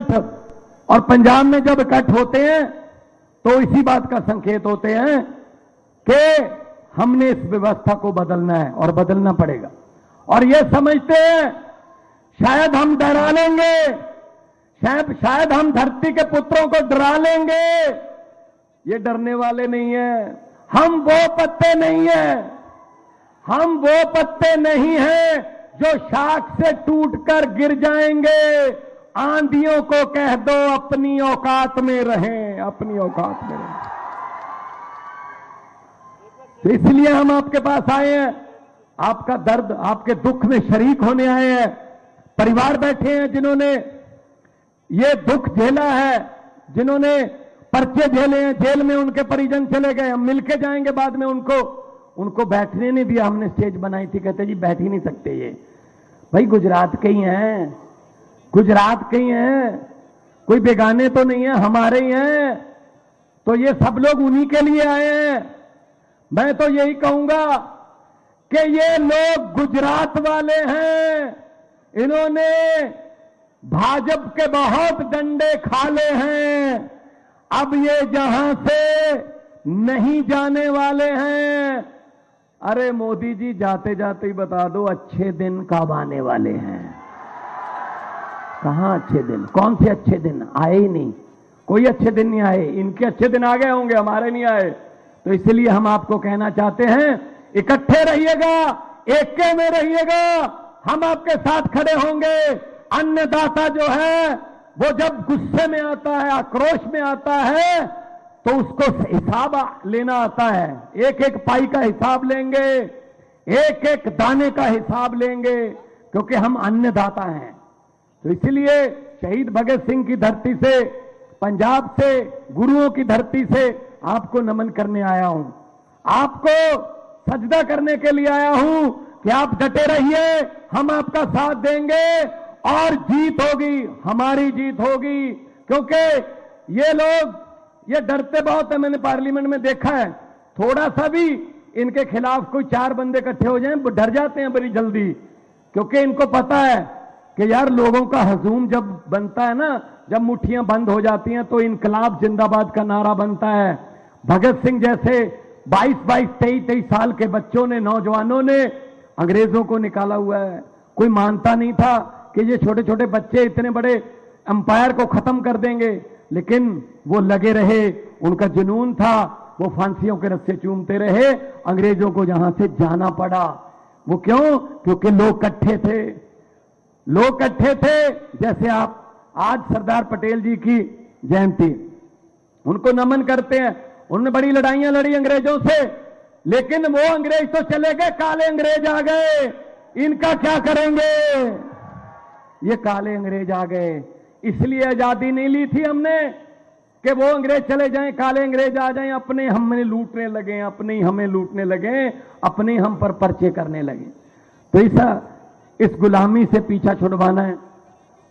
इकट्ठ, और पंजाब में जब इकट्ठ होते हैं तो इसी बात का संकेत होते हैं कि हमने इस व्यवस्था को बदलना है और बदलना पड़ेगा। और ये समझते हैं शायद हम डरा लेंगे, शायद हम धरती के पुत्रों को डरा लेंगे। ये डरने वाले नहीं है। हम वो पत्ते नहीं है, हम वो पत्ते नहीं हैं जो शाख से टूटकर गिर जाएंगे। आंधियों को कह दो अपनी औकात में रहें, अपनी औकात में रहें। तो इसलिए हम आपके पास आए हैं, आपका दर्द, आपके दुख में शरीक होने आए हैं। परिवार बैठे हैं जिन्होंने ये दुख झेला है, जिन्होंने पर्चे झेले हैं, जेल में उनके परिजन चले गए। हम मिलके जाएंगे बाद में। उनको बैठने नहीं दिया। हमने स्टेज बनाई थी, कहते जी बैठ ही नहीं सकते ये। भाई गुजरात के ही हैं, गुजरात के ही हैं, कोई बेगाने तो नहीं है, हमारे ही हैं। तो ये सब लोग उन्हीं के लिए आए हैं। मैं तो यही कहूंगा कि ये लोग गुजरात वाले हैं, इन्होंने भाजपा के बहुत डंडे खा ले हैं, अब ये जहां से नहीं जाने वाले हैं। अरे मोदी जी जाते जाते ही बता दो अच्छे दिन कब आने वाले हैं। कहां अच्छे दिन, कौन से अच्छे दिन? आए ही नहीं, कोई अच्छे दिन नहीं आए। इनके अच्छे दिन आ गए होंगे, हमारे नहीं आए। तो इसलिए हम आपको कहना चाहते हैं इकट्ठे रहिएगा, एके में रहिएगा, हम आपके साथ खड़े होंगे। अन्नदाता जो है वो जब गुस्से में आता है, आक्रोश में आता है, तो उसको हिसाब लेना आता है। एक एक पाई का हिसाब लेंगे, एक एक दाने का हिसाब लेंगे, क्योंकि हम अन्नदाता हैं। तो इसलिए शहीद भगत सिंह की धरती से, पंजाब से, गुरुओं की धरती से आपको नमन करने आया हूं, आपको सजदा करने के लिए आया हूं कि आप डटे रहिए, हम आपका साथ देंगे और जीत होगी, हमारी जीत होगी। क्योंकि ये लोग ये डरते बहुत है। मैंने पार्लियामेंट में देखा है, थोड़ा सा भी इनके खिलाफ कोई चार बंदे इकट्ठे हो जाएं वो डर जाते हैं बड़ी जल्दी, क्योंकि इनको पता है कि यार लोगों का हजूम जब बनता है ना, जब मुट्ठियां बंद हो जाती हैं तो इनकलाब जिंदाबाद का नारा बनता है। भगत सिंह जैसे 22-22, 23-23 साल के बच्चों ने, नौजवानों ने अंग्रेजों को निकाला हुआ है। कोई मानता नहीं था कि ये छोटे छोटे बच्चे इतने बड़े अंपायर को खत्म कर देंगे, लेकिन वो लगे रहे, उनका जुनून था, वो फांसियों के रस्से चूमते रहे, अंग्रेजों को यहां से जाना पड़ा। वो क्यों? क्योंकि लोग इकट्ठे थे, लोग इकट्ठे थे। जैसे आप आज सरदार पटेल जी की जयंती, उनको नमन करते हैं। उन्होंने बड़ी लड़ाइयां लड़ी अंग्रेजों से, लेकिन वो अंग्रेज तो चले गए, काले अंग्रेज आ गए। इनका क्या करेंगे? ये काले अंग्रेज आ गए। इसलिए आजादी नहीं ली थी हमने कि वो अंग्रेज चले जाएं, काले अंग्रेज आ जाएं, अपने हमें लूटने लगे, अपने ही हमें लूटने लगे, अपने हम पर पर्चे करने लगे। तो इस गुलामी से पीछा छुड़वाना है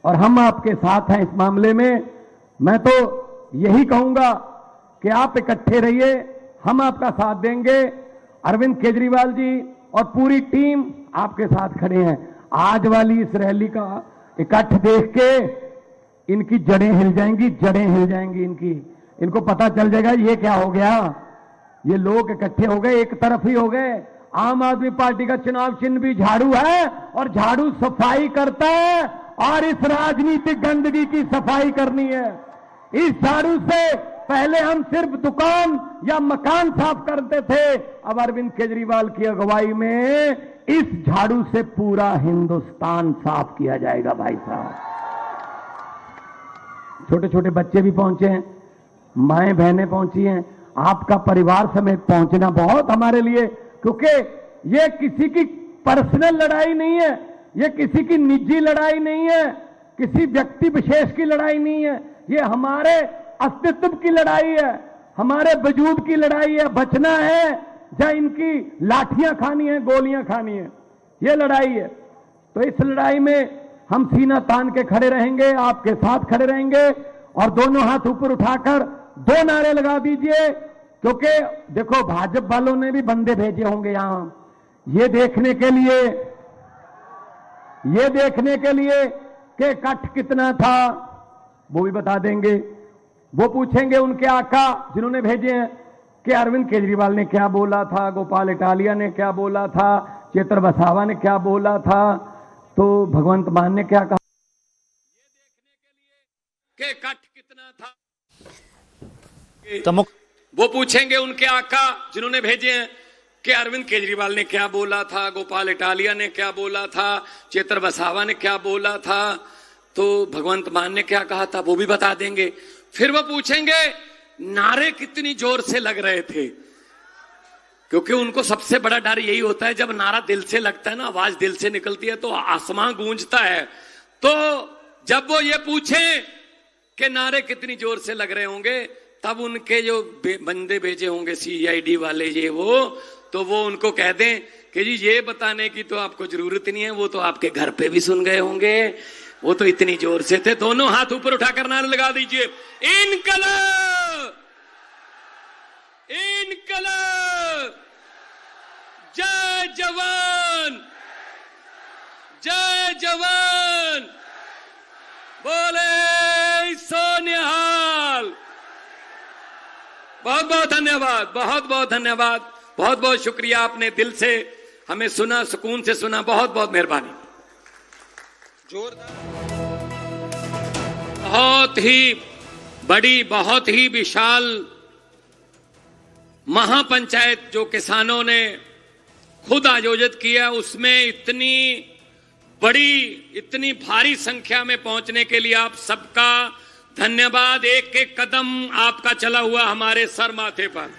और हम आपके साथ हैं इस मामले में। मैं तो यही कहूंगा कि आप इकट्ठे रहिए, हम आपका साथ देंगे। अरविंद केजरीवाल जी और पूरी टीम आपके साथ खड़े हैं। आज वाली इस रैली का इकट्ठ देख के इनकी जड़ें हिल जाएंगी, जड़ें हिल जाएंगी इनकी। इनको पता चल जाएगा ये क्या हो गया, ये लोग इकट्ठे हो गए, एक तरफ ही हो गए। आम आदमी पार्टी का चुनाव चिन्ह भी झाड़ू है और झाड़ू सफाई करता है, और इस राजनीतिक गंदगी की सफाई करनी है। इस झाड़ू से पहले हम सिर्फ दुकान या मकान साफ करते थे, अब अरविंद केजरीवाल की अगुवाई में इस झाड़ू से पूरा हिंदुस्तान साफ किया जाएगा। भाई साहब, छोटे छोटे बच्चे भी पहुंचे हैं, माएं बहनें पहुंची हैं, आपका परिवार समेत पहुंचना बहुत हमारे लिए, क्योंकि ये किसी की पर्सनल लड़ाई नहीं है, ये किसी की निजी लड़ाई नहीं है, किसी व्यक्ति विशेष की लड़ाई नहीं है, ये हमारे अस्तित्व की लड़ाई है, हमारे वजूद की लड़ाई है। बचना है या इनकी लाठियां खानी है, गोलियां खानी है, ये लड़ाई है। तो इस लड़ाई में हम सीना तान के खड़े रहेंगे, आपके साथ खड़े रहेंगे, और दोनों हाथ ऊपर उठाकर दो नारे लगा दीजिए। क्योंकि देखो भाजपा वालों ने भी बंदे भेजे होंगे यहां ये देखने के लिए कि इकट्ठ कितना था, वो भी बता देंगे। वो पूछेंगे उनके आका जिन्होंने भेजे हैं कि अरविंद केजरीवाल ने क्या बोला था, गोपाल इटालिया ने क्या बोला था, चेतर वसावा ने क्या बोला था, तो भगवंत मान ने क्या कहा, ये देखने के लिए कि कट कितना था। वो पूछेंगे उनके आका जिन्होंने भेजे हैं कि अरविंद केजरीवाल ने क्या बोला था, गोपाल इटालिया ने क्या बोला था, चेतर वसावा ने क्या बोला था, तो भगवंत मान ने क्या कहा था, वो भी बता देंगे। फिर वो पूछेंगे नारे कितनी जोर से लग रहे थे, क्योंकि उनको सबसे बड़ा डर यही होता है जब नारा दिल से लगता है ना, आवाज दिल से निकलती है तो आसमां गूंजता है। तो जब वो ये पूछे कि नारे कितनी जोर से लग रहे होंगे, तब उनके जो बंदे भेजे होंगे CID वाले ये वो, तो वो उनको कह दें कि जी ये बताने की तो आपको जरूरत नहीं है, वो तो आपके घर पे भी सुन गए होंगे, वो तो इतनी जोर से थे। दोनों हाथ ऊपर उठाकर नारे लगा दीजिए, इनकलाब, इनकलाब, जय जवान, जय जवान, बोले सोनिहाल। बहुत बहुत धन्यवाद, बहुत बहुत धन्यवाद, बहुत बहुत शुक्रिया, आपने दिल से हमें सुना, सुकून से सुना, बहुत बहुत मेहरबानी। जोरदार, बहुत ही बड़ी, बहुत ही विशाल महापंचायत जो किसानों ने खुद आयोजित किया, उसमें इतनी बड़ी, इतनी भारी संख्या में पहुंचने के लिए आप सबका धन्यवाद। एक एक कदम आपका चला हुआ हमारे सर माथे पर।